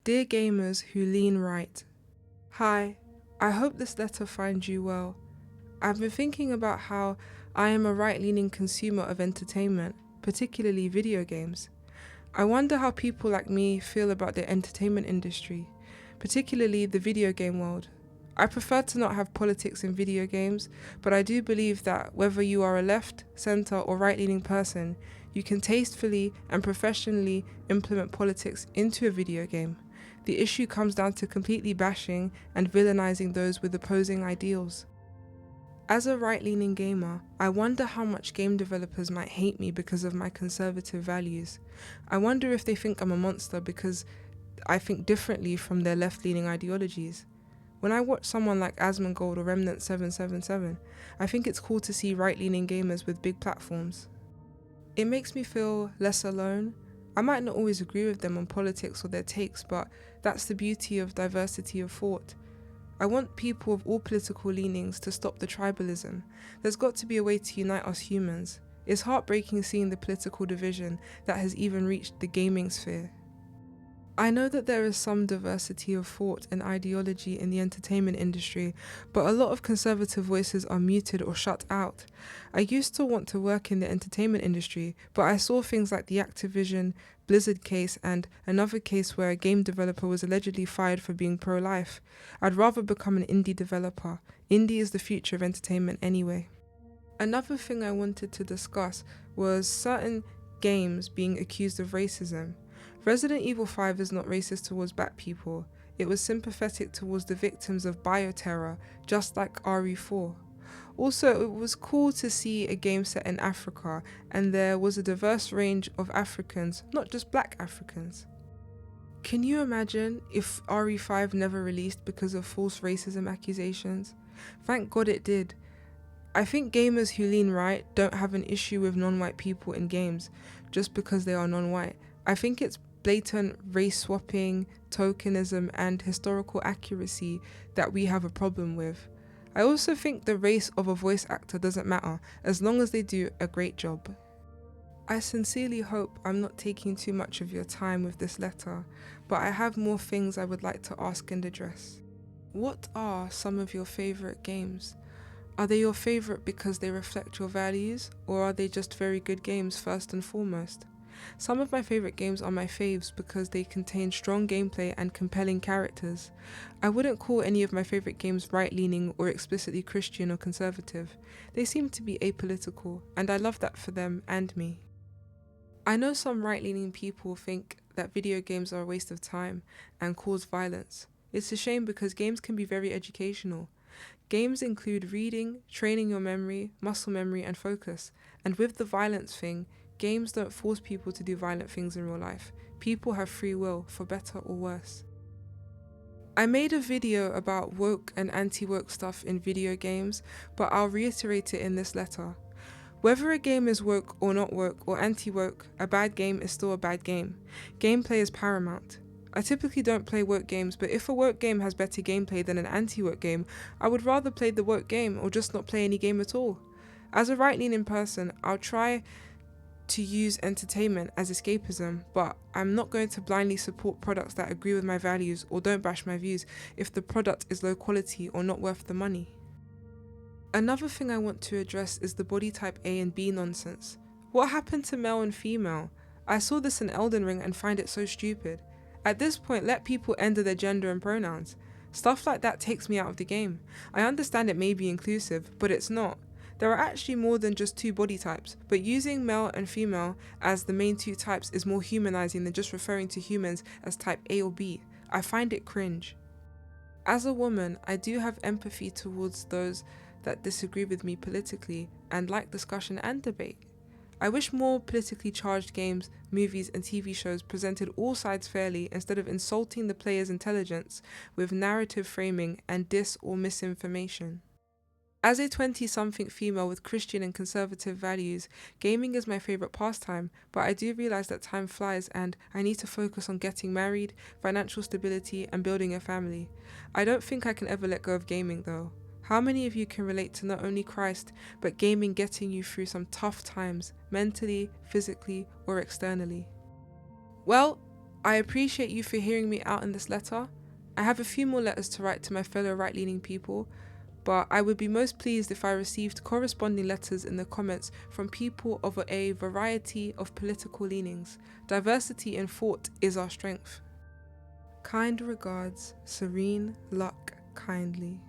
Dear gamers who lean right. Hi, I hope this letter finds you well. I've been thinking about how I am a right-leaning consumer of entertainment, particularly video games. I wonder how people like me feel about the entertainment industry, particularly the video game world. I prefer to not have politics in video games, but I do believe that whether you are a left, centre or right-leaning person, you can tastefully and professionally implement politics into a video game. The issue comes down to completely bashing and villainizing those with opposing ideals. As a right-leaning gamer, I wonder how much game developers might hate me because of my conservative values. I wonder if they think I'm a monster because I think differently from their left-leaning ideologies. When I watch someone like asmongold or remnant777, I think it's cool to see right-leaning gamers with big platforms. It makes me feel less alone. I might not always agree with them on politics or their takes, but that's the beauty of diversity of thought. I want people of all political leanings to stop the tribalism. There's got to be a way to unite us humans. It's heartbreaking seeing the political division that has even reached the gaming sphere. I know that there is some diversity of thought and ideology in the entertainment industry, but a lot of conservative voices are muted or shut out. I used to want to work in the entertainment industry, but I saw things like the Activision Blizzard case and another case where a game developer was allegedly fired for being pro-life. I'd rather become an indie developer. Indie is the future of entertainment anyway. Another thing I wanted to discuss was certain games being accused of racism. Resident Evil 5 is not racist towards black people. It was sympathetic towards the victims of bioterror, just like RE4. Also, it was cool to see a game set in Africa, and there was a diverse range of Africans, not just black Africans. Can you imagine if RE5 never released because of false racism accusations? Thank God it did. I think gamers who lean right don't have an issue with non-white people in games just because they are non-white. I think it's blatant race swapping, tokenism and historical accuracy that we have a problem with. I also think the race of a voice actor doesn't matter as long as they do a great job. I sincerely hope I'm not taking too much of your time with this letter, but I have more things I would like to ask and address. What are some of your favourite games? Are they your favourite because they reflect your values, or are they just very good games first and foremost? Some of my favourite games are my faves because they contain strong gameplay and compelling characters. I wouldn't call any of my favourite games right-leaning or explicitly Christian or conservative. They seem to be apolitical, and I love that for them and me. I know some right-leaning people think that video games are a waste of time and cause violence. It's a shame because games can be very educational. Games include reading, training your memory, muscle memory and focus. And with the violence thing, games don't force people to do violent things in real life. People have free will, for better or worse. I made a video about woke and anti-woke stuff in video games, but I'll reiterate it in this letter. Whether a game is woke or not woke or anti-woke, a bad game is still a bad game. Gameplay is paramount. I typically don't play woke games, but if a woke game has better gameplay than an anti-woke game, I would rather play the woke game or just not play any game at all. As a right-leaning person, I'll try to use entertainment as escapism, but I'm not going to blindly support products that agree with my values or don't bash my views if the product is low quality or not worth the money. Another thing I want to address is the body type A and B nonsense. What happened to male and female? I saw this in Elden Ring and find it so stupid. At this point, let people enter their gender and pronouns. Stuff like that takes me out of the game. I understand it may be inclusive, but it's not. There are actually more than just two body types, but using male and female as the main two types is more humanizing than just referring to humans as type A or B. I find it cringe. As a woman, I do have empathy towards those that disagree with me politically and like discussion and debate. I wish more politically charged games, movies and TV shows presented all sides fairly instead of insulting the player's intelligence with narrative framing and dis or misinformation. As a 20-something female with Christian and conservative values, gaming is my favourite pastime, but I do realise that time flies and I need to focus on getting married, financial stability and building a family. I don't think I can ever let go of gaming though. How many of you can relate to not only Christ, but gaming getting you through some tough times, mentally, physically or externally? Well, I appreciate you for hearing me out in this letter. I have a few more letters to write to my fellow right-leaning people, but I would be most pleased if I received corresponding letters in the comments from people of a variety of political leanings. Diversity in thought is our strength. Kind regards, Sereneluckkindly.